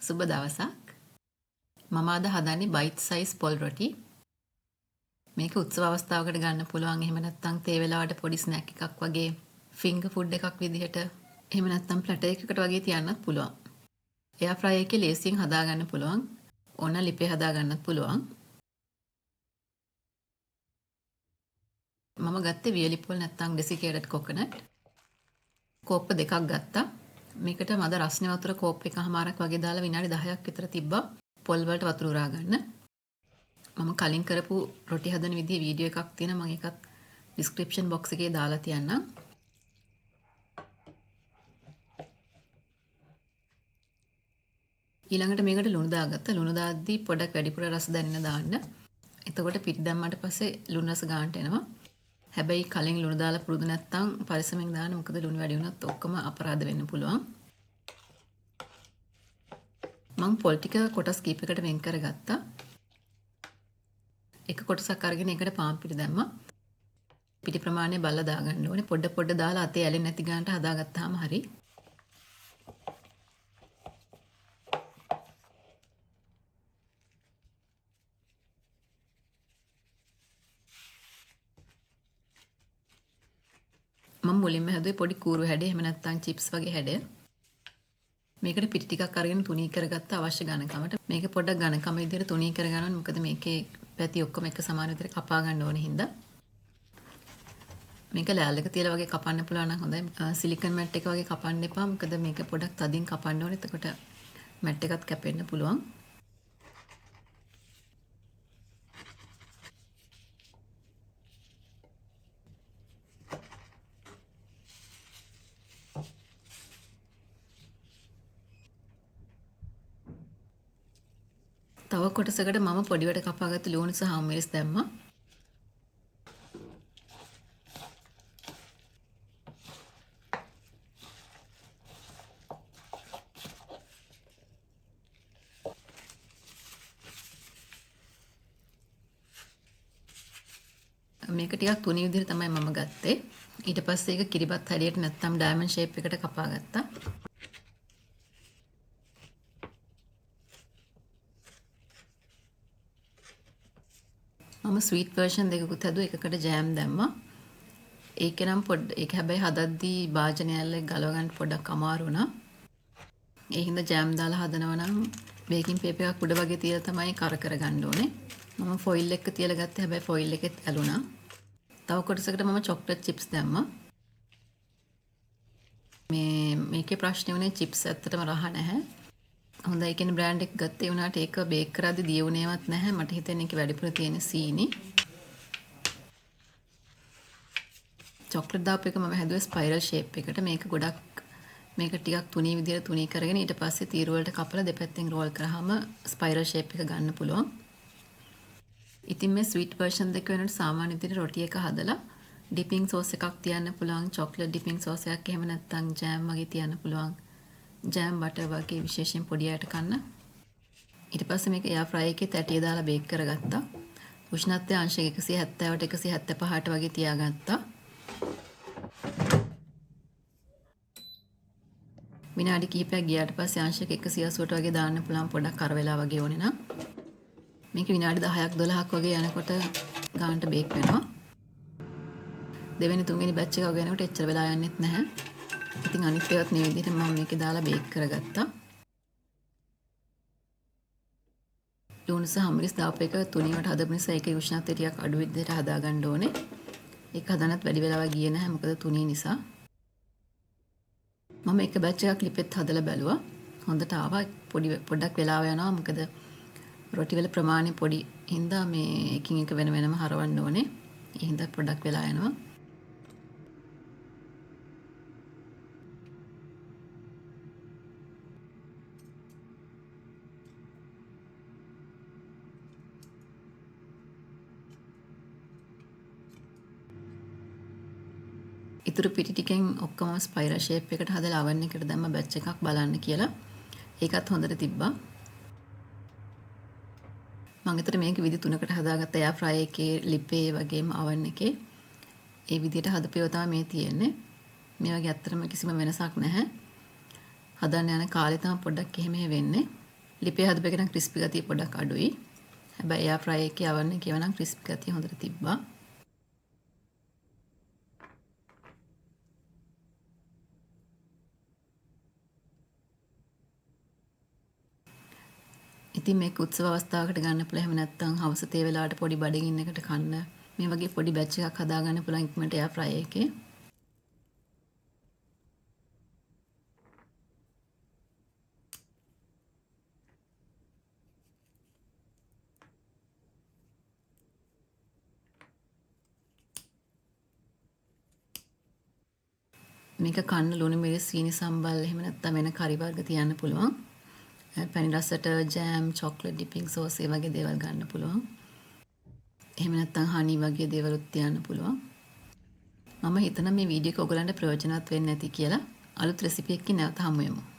සුබ දවසක්. මම අද හදන්නේ බයිට් සයිස් පොල් රොටි. මේක උත්සව අවස්ථාවකට ගන්න පුළුවන්. එහෙම නැත්නම් තේ වෙලාවට පොඩි ස්නැක් එකක් වගේ ෆින්ගර් ෆුඩ් එකක් විදිහට. එහෙම නැත්නම් ප්ලැටර් එකකට වගේ තියන්නත් පුළුවන්. එයා ෆ්‍රයි එකේ ලේසියෙන් හදා ගන්න පුළුවන්. ඕන ලිපේ හදා ගන්නත් පුළුවන්. මම ගත්තේ වියලි පොල් නැත්නම් ඩෙසිකේටඩ් කොකනට්. කෝප්ප දෙකක් ගත්තා. මේකට මද රස්නේ වතුර කෝප් එකමාරක් වගේ දාලා විනාඩි 10ක් විතර තිබ්බා. පොල් වලට වතුර උරා ගන්න. මම කලින් කරපු රොටි හදන විදිහේ වීඩියෝ එකක් තියෙනවා. මම ඒකත් ඩිස්ක්‍රිප්ෂන් බොක්ස් එකේ දාලා තියන්නම්. ඊළඟට මේකට ලුණු දාගත්තා. ලුණු දාද්දී පොඩක් වැඩිපුර රස දැනෙන දාන්න. එතකොට පිටි දැම්මට පස්සේ ලුණු රස ගන්නට එනවා. හැබැයි කලින් ලුණු දාලා පුරුදු නැත්නම් පරිස්සමෙන් දාන්න. මොකද ලුණු වැඩි වුණොත් ඔක්කොම අපරාධ වෙන්න පුළුවන්. මම පොල් ටික කොටස් කීපයකට වෙන් කරගත්තා. එක කොටසක් අරගෙන ඒකට පාන් පිටි දැම්මා. පිටි ප්‍රමාණය බලලා දාගන්න ඕනේ. පොඩ දාලා අතේ ඇලෙන්නේ නැති ගන්නට හදාගත්තාම හරි. මම මුලින්ම හැදුවේ පොඩි කූරු හැඩය. එහෙම නැත්නම් චිප්ස් වගේ හැඩය. මේකට පිටි ටිකක් අරගෙන තුනී කරගත්ත අවශ්‍ය ඝනකමට. මේක පොඩ්ඩක් ඝනකම විදිහට තුනී කරගන්න ඕනේ. මොකද මේකේ පැති ඔක්කොම එක සමාන විදිහට කපා ගන්න ඕනේ හින්දා. මේක ලෑල්ලක තියලා වගේ කපන්න පුළුවන් නම් හොඳයි. සිලිකන් මැට් එක වගේ කපන්න එපා. මොකද මේක පොඩක් තදින් කපන්න ඕනේ. එතකොට මැට් එකත් කැපෙන්න පුළුවන්. තව කොටසකට මම පොඩිවට කපාගත්ත ලුණු සහ මිරිස් දැම්මා. මේක ටිකක් තුනී විදිහට තමයි මම ගත්තේ. ඊට පස්සේ ඒක කිරිබත් හැඩයට නැත්නම් ඩයමන්ඩ් ෂේප් එකට කපා ගත්තා. මම ස්වීට් වර්ෂන් දෙකකුත් හැදුවා. එකකට ජෑම් දැම්මා. ඒක හැබැයි හදද්දී භාජනය ඇල්ලේ ගලව ගන්න පොඩ්ඩක් අමාරු වුණා. ඒ හින්දා ජෑම් දාලා හදනවා නම් බේකින් පේපර් එකක් උඩ වගේ තියලා තමයි කර කරගන්න ඕනේ. මම ෆොයිල් එක තියලා ගත්තා. හැබැයි ෆොයිල් එකෙත් ඇලුනා. තව කොටසකට මම චොක්ලට් චිප්ස් දැම්මා. මේකේ ප්‍රශ්නේ වුණේ චිප්ස් ඇත්තටම රහ නැහැ. හොඳයි කියන බ්‍රෑන්ඩ් එක ගත්තේ වුණාට ඒක බේක් කරද්දී දියුණේවත් නැහැ. මට හිතෙන්නේ ඒක වැඩිපුර තියෙන සීනි. චොක්ලට් දාපු එක මම හැදුවේ ස්පයිරල් ෂේප් එකට. මේක ටිකක් තුනී විදිහට තුනී කරගෙන ඊට පස්සේ තීරු වලට කපලා දෙපැත්තෙන් රෝල් කරාම ස්පයිරල් ෂේප් එක ගන්න පුළුවන්. ඉතින් මේ ස්වීට් වර්ෂන් දෙක වෙනකොට සාමාන්‍ය විදිහට රොටි එක හදලා ඩිපින් සෝස් එකක් තියන්න පුළුවන්. චොක්ලට් ඩිපින් සෝස් එකක් එහෙම නැත්නම් ජෑම් වගේ තියන්න පුළුවන්. ජෑම් බටර් වගේ විශේෂයෙන් පොඩි අයට කන්න. ඊට පස්සේ මේක එයා ෆ්‍රයි එකේ තැටිය දාලා බේක් කරගත්තා. උෂ්ණත්වය අංශ 170ට 175ට වගේ තියාගත්තා. විනාඩි කිහිපයක් ගියාට පස්සේ අංශ 180ට වගේ දාන්න පුළුවන්. පොඩක් කර වෙලා වගේ ඕනේ නම්. මේක විනාඩි 10ක් 12ක් වගේ යනකොට ගානට බේක් වෙනවා. දෙවෙනි තුන්වෙනි බැච් එක වගේ යනකොට එච්චර වෙලා යන්නෙත් නැහැ. ඉතින් අනිත් ඒවාත් මේ විදිහට මම මේකේ දාලා බේක් කරගත්තා. ලුණු සහ මිරිස් දාපු එක තුනීවට හදපු නිසා ඒකේ උෂ්ණත්වය ටිකක් අඩු විදිහට හදාගන්න ඕනේ. ඒක හදන්නත් වැඩි වෙලාවක් ගියේ නැහැ. මොකද තුනී නිසා. මම එක බැච් එකක් ලිපෙත් හදලා බැලුවා. හොඳට ආවා. පොඩ්ඩක් වෙලාව යනවා. මොකද රොටි වල ප්‍රමාණය පොඩි හින්දා මේ එකින් එක වෙන වෙනම හරවන්න ඕනේ. ඒ හින්දා පොඩ්ඩක් වෙලා යනවා. ඉතුරු පිටි ටිකෙන් ඔක්කොම ස්පයිරල් ෂේප් එකට හදලා oven එකට දැම්ම බැච් එකක් බලන්න කියලා. ඒකත් හොඳට තිබ්බා. මම ඊතර මේක විදි 3කට හදාගත්ත එයා ෆ්‍රයි එකේ ලිපේ වගේම oven එකේ. ඒ විදිහට හදපේව තමයි මේ තියෙන්නේ. මේ වගේ ඇත්තටම කිසිම වෙනසක් නැහැ. හදන්න යන කාලේ තමයි පොඩ්ඩක් එහෙම වෙන්නේ. ලිපේ හදපු එක නම් ක්‍රිස්පි ගතිය පොඩ්ඩක් අඩුයි. හැබැයි එයා ෆ්‍රයි එකේ oven එකේ වනම් ක්‍රිස්පි ගතිය හොඳට තිබ්බා. ඉතින් මේක උත්සව අවස්ථාවකට ගන්න පුළුවන්. එහෙම නැත්නම් හවස තේ වෙලාවට පොඩි බඩගින්නකට කන්න. මේ වගේ පොඩි බැච් එකක් හදාගන්න පුළුවන් ඉක්මනට එයා ෆ්‍රයි එකේ. මේක කන්න ලුණු මිරිස් සීනි සම්බල් එහෙම නැත්නම් වෙන කරි වර්ග තියන්න පුළුවන්. පැණි රසට ජෑම්, චොක්ලට් ඩිපින් සෝස් ඒ වගේ දේවල් ගන්න පුළුවන්. එහෙම නැත්නම් හනි වගේ දේවලුත් තියන්න පුළුවන්. මම හිතනවා මේ වීඩියෝ එක ඔයගලන්ට ප්‍රයෝජනවත් වෙන්න ඇති කියලා. අලුත් රෙසිපි එකකින් නැවත හමු වෙමු.